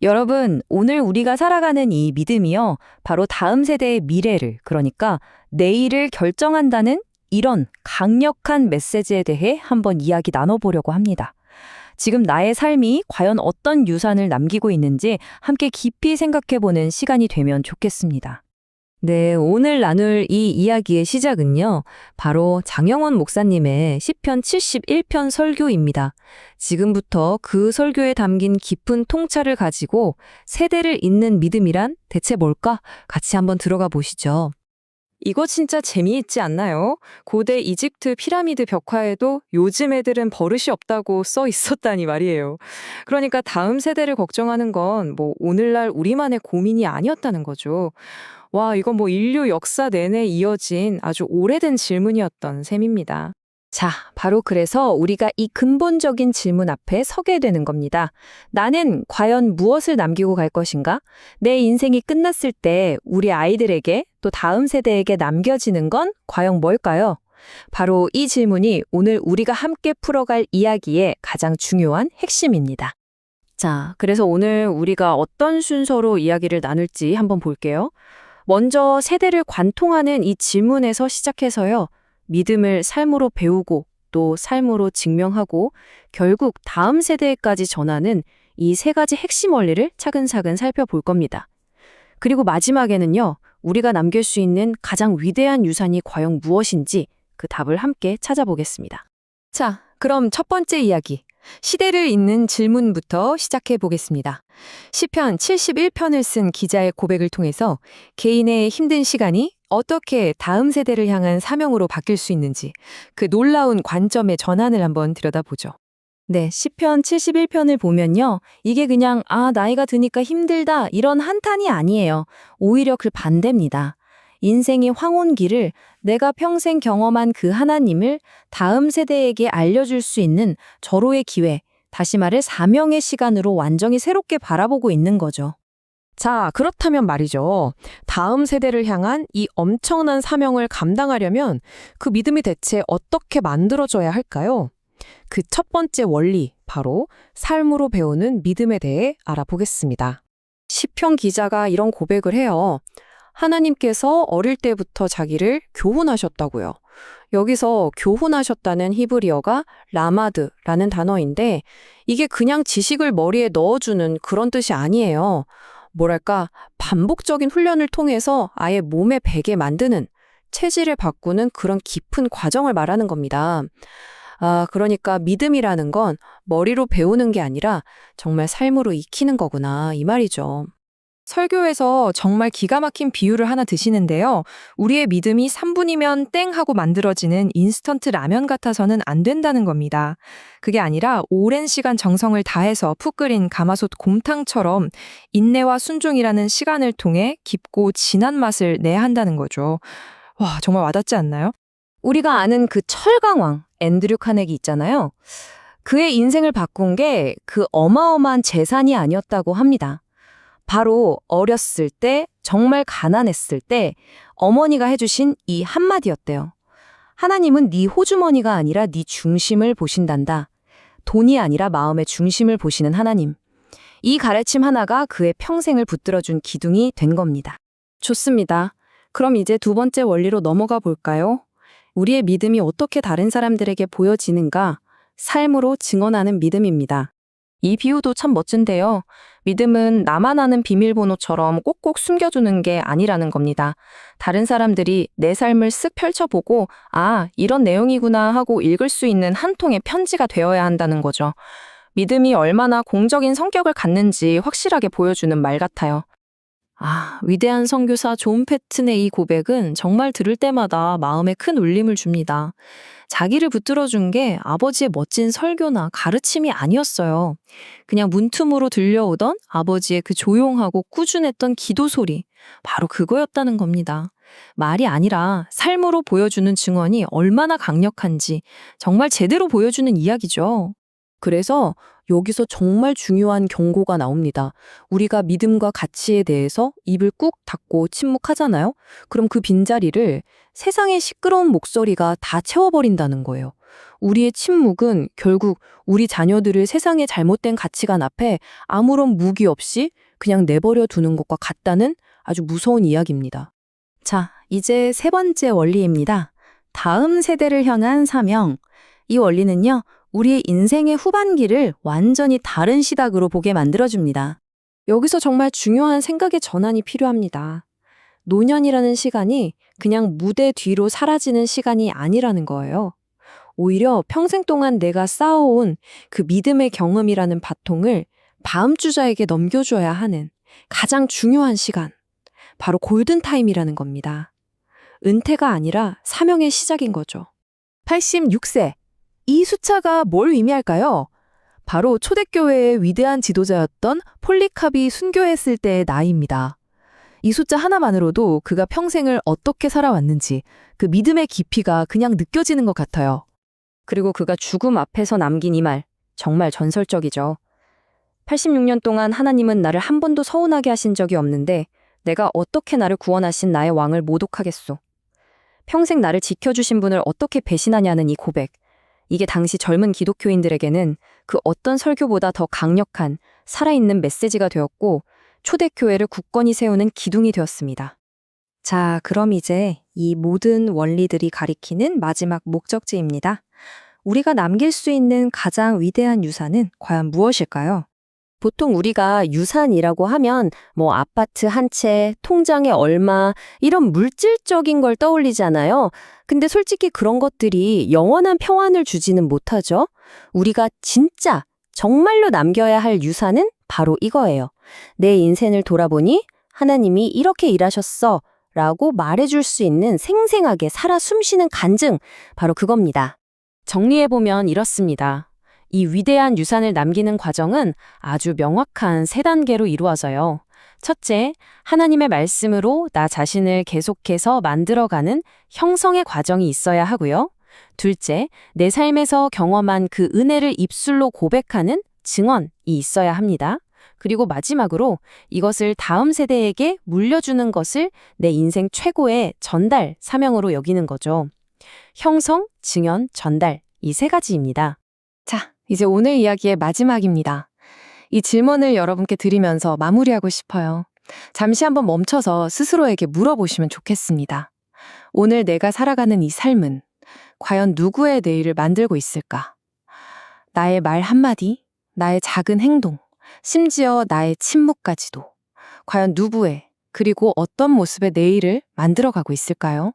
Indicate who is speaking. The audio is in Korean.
Speaker 1: 여러분, 오늘 우리가 살아가는 이 믿음이요. 바로 다음 세대의 미래를, 그러니까 내일을 결정한다는 이런 강력한 메시지에 대해 한번 이야기 나눠보려고 합니다. 지금 나의 삶이 과연 어떤 유산을 남기고 있는지 함께 깊이 생각해보는 시간이 되면 좋겠습니다. 네, 오늘 나눌 이 이야기의 시작은요, 바로 장영원 목사님의 시편 71편 설교입니다. 지금부터 그 설교에 담긴 깊은 통찰을 가지고 세대를 잇는 믿음이란 대체 뭘까? 같이 한번 들어가 보시죠. 이거 진짜 재미있지 않나요? 고대 이집트 피라미드 벽화에도 요즘 애들은 버릇이 없다고 써 있었다니 말이에요. 그러니까 다음 세대를 걱정하는 건 오늘날 우리만의 고민이 아니었다는 거죠. 와, 이건 인류 역사 내내 이어진 아주 오래된 질문이었던 셈입니다. 자, 바로 그래서 우리가 이 근본적인 질문 앞에 서게 되는 겁니다. 나는 과연 무엇을 남기고 갈 것인가? 내 인생이 끝났을 때 우리 아이들에게 또 다음 세대에게 남겨지는 건 과연 뭘까요? 바로 이 질문이 오늘 우리가 함께 풀어갈 이야기의 가장 중요한 핵심입니다. 자, 그래서 오늘 우리가 어떤 순서로 이야기를 나눌지 한번 볼게요. 먼저 세대를 관통하는 이 질문에서 시작해서요. 믿음을 삶으로 배우고 또 삶으로 증명하고 결국 다음 세대까지 전하는 이 세 가지 핵심 원리를 차근차근 살펴볼 겁니다. 그리고 마지막에는요. 우리가 남길 수 있는 가장 위대한 유산이 과연 무엇인지 그 답을 함께 찾아보겠습니다. 자, 그럼 첫 번째 이야기. 시대를 잇는 질문부터 시작해 보겠습니다. 시편 71편을 쓴 기자의 고백을 통해서 개인의 힘든 시간이 어떻게 다음 세대를 향한 사명으로 바뀔 수 있는지 그 놀라운 관점의 전환을 한번 들여다보죠. 네, 시편 71편을 보면요. 이게 그냥 나이가 드니까 힘들다 이런 한탄이 아니에요. 오히려 그 반대입니다. 인생의 황혼기를 내가 평생 경험한 그 하나님을 다음 세대에게 알려줄 수 있는 절호의 기회, 다시 말해 사명의 시간으로 완전히 새롭게 바라보고 있는 거죠.
Speaker 2: 자, 그렇다면 말이죠. 다음 세대를 향한 이 엄청난 사명을 감당하려면 그 믿음이 대체 어떻게 만들어져야 할까요? 그 첫 번째 원리, 바로 삶으로 배우는 믿음에 대해 알아보겠습니다.
Speaker 1: 시편 기자가 이런 고백을 해요. 하나님께서 어릴 때부터 자기를 교훈하셨다고요. 여기서 교훈하셨다는 히브리어가 라마드라는 단어인데 이게 그냥 지식을 머리에 넣어주는 그런 뜻이 아니에요. 뭐랄까, 반복적인 훈련을 통해서 아예 몸에 배게 만드는, 체질을 바꾸는 그런 깊은 과정을 말하는 겁니다. 그러니까 믿음이라는 건 머리로 배우는 게 아니라 정말 삶으로 익히는 거구나, 이 말이죠. 설교에서 정말 기가 막힌 비유를 하나 드시는데요. 우리의 믿음이 3분이면 땡 하고 만들어지는 인스턴트 라면 같아서는 안 된다는 겁니다. 그게 아니라 오랜 시간 정성을 다해서 푹 끓인 가마솥 곰탕처럼 인내와 순종이라는 시간을 통해 깊고 진한 맛을 내야 한다는 거죠. 와, 정말 와닿지 않나요? 우리가 아는 그 철강왕 앤드류 카네기 있잖아요. 그의 인생을 바꾼 게 그 어마어마한 재산이 아니었다고 합니다. 바로 어렸을 때, 정말 가난했을 때 어머니가 해주신 이 한마디였대요. 하나님은 네 호주머니가 아니라 네 중심을 보신단다. 돈이 아니라 마음의 중심을 보시는 하나님. 이 가르침 하나가 그의 평생을 붙들어준 기둥이 된 겁니다. 좋습니다. 그럼 이제 두 번째 원리로 넘어가 볼까요? 우리의 믿음이 어떻게 다른 사람들에게 보여지는가? 삶으로 증언하는 믿음입니다. 이 비유도 참 멋진데요. 믿음은 나만 아는 비밀번호처럼 꼭꼭 숨겨두는 게 아니라는 겁니다. 다른 사람들이 내 삶을 쓱 펼쳐보고 이런 내용이구나 하고 읽을 수 있는 한 통의 편지가 되어야 한다는 거죠. 믿음이 얼마나 공적인 성격을 갖는지 확실하게 보여주는 말 같아요. 위대한 선교사 존 패튼의 이 고백은 정말 들을 때마다 마음에 큰 울림을 줍니다. 자기를 붙들어준 게 아버지의 멋진 설교나 가르침이 아니었어요. 그냥 문틈으로 들려오던 아버지의 그 조용하고 꾸준했던 기도 소리, 바로 그거였다는 겁니다. 말이 아니라 삶으로 보여주는 증언이 얼마나 강력한지 정말 제대로 보여주는 이야기죠. 그래서 여기서 정말 중요한 경고가 나옵니다. 우리가 믿음과 가치에 대해서 입을 꾹 닫고 침묵하잖아요? 그럼 그 빈자리를 세상의 시끄러운 목소리가 다 채워버린다는 거예요. 우리의 침묵은 결국 우리 자녀들을 세상의 잘못된 가치관 앞에 아무런 무기 없이 그냥 내버려 두는 것과 같다는 아주 무서운 이야기입니다.
Speaker 3: 자, 이제 세 번째 원리입니다. 다음 세대를 향한 사명. 이 원리는요, 우리의 인생의 후반기를 완전히 다른 시각으로 보게 만들어줍니다.
Speaker 1: 여기서 정말 중요한 생각의 전환이 필요합니다. 노년이라는 시간이 그냥 무대 뒤로 사라지는 시간이 아니라는 거예요. 오히려 평생 동안 내가 쌓아온 그 믿음의 경험이라는 바통을 다음 주자에게 넘겨줘야 하는 가장 중요한 시간, 바로 골든타임이라는 겁니다. 은퇴가 아니라 사명의 시작인 거죠.
Speaker 4: 86세. 이 숫자가 뭘 의미할까요? 바로 초대교회의 위대한 지도자였던 폴리캅이 순교했을 때의 나이입니다. 이 숫자 하나만으로도 그가 평생을 어떻게 살아왔는지 그 믿음의 깊이가 그냥 느껴지는 것 같아요.
Speaker 1: 그리고 그가 죽음 앞에서 남긴 이 말, 정말 전설적이죠. 86년 동안 하나님은 나를 한 번도 서운하게 하신 적이 없는데 내가 어떻게 나를 구원하신 나의 왕을 모독하겠소. 평생 나를 지켜주신 분을 어떻게 배신하냐는 이 고백. 이게 당시 젊은 기독교인들에게는 그 어떤 설교보다 더 강력한 살아있는 메시지가 되었고 초대교회를 굳건히 세우는 기둥이 되었습니다.
Speaker 3: 자, 그럼 이제 이 모든 원리들이 가리키는 마지막 목적지입니다. 우리가 남길 수 있는 가장 위대한 유산은 과연 무엇일까요?
Speaker 5: 보통 우리가 유산이라고 하면 아파트 한 채, 통장에 얼마 이런 물질적인 걸 떠올리잖아요. 근데 솔직히 그런 것들이 영원한 평안을 주지는 못하죠. 우리가 진짜 정말로 남겨야 할 유산은 바로 이거예요. 내 인생을 돌아보니 하나님이 이렇게 일하셨어 라고 말해줄 수 있는 생생하게 살아 숨쉬는 간증, 바로 그겁니다.
Speaker 1: 정리해보면 이렇습니다. 이 위대한 유산을 남기는 과정은 아주 명확한 세 단계로 이루어져요. 첫째, 하나님의 말씀으로 나 자신을 계속해서 만들어가는 형성의 과정이 있어야 하고요. 둘째, 내 삶에서 경험한 그 은혜를 입술로 고백하는 증언이 있어야 합니다. 그리고 마지막으로 이것을 다음 세대에게 물려주는 것을 내 인생 최고의 전달 사명으로 여기는 거죠. 형성, 증언, 전달, 이 세 가지입니다.
Speaker 4: 자, 이제 오늘 이야기의 마지막입니다. 이 질문을 여러분께 드리면서 마무리하고 싶어요. 잠시 한번 멈춰서 스스로에게 물어보시면 좋겠습니다. 오늘 내가 살아가는 이 삶은 과연 누구의 내일을 만들고 있을까? 나의 말 한마디, 나의 작은 행동, 심지어 나의 침묵까지도 과연 누구의, 그리고 어떤 모습의 내일을 만들어가고 있을까요?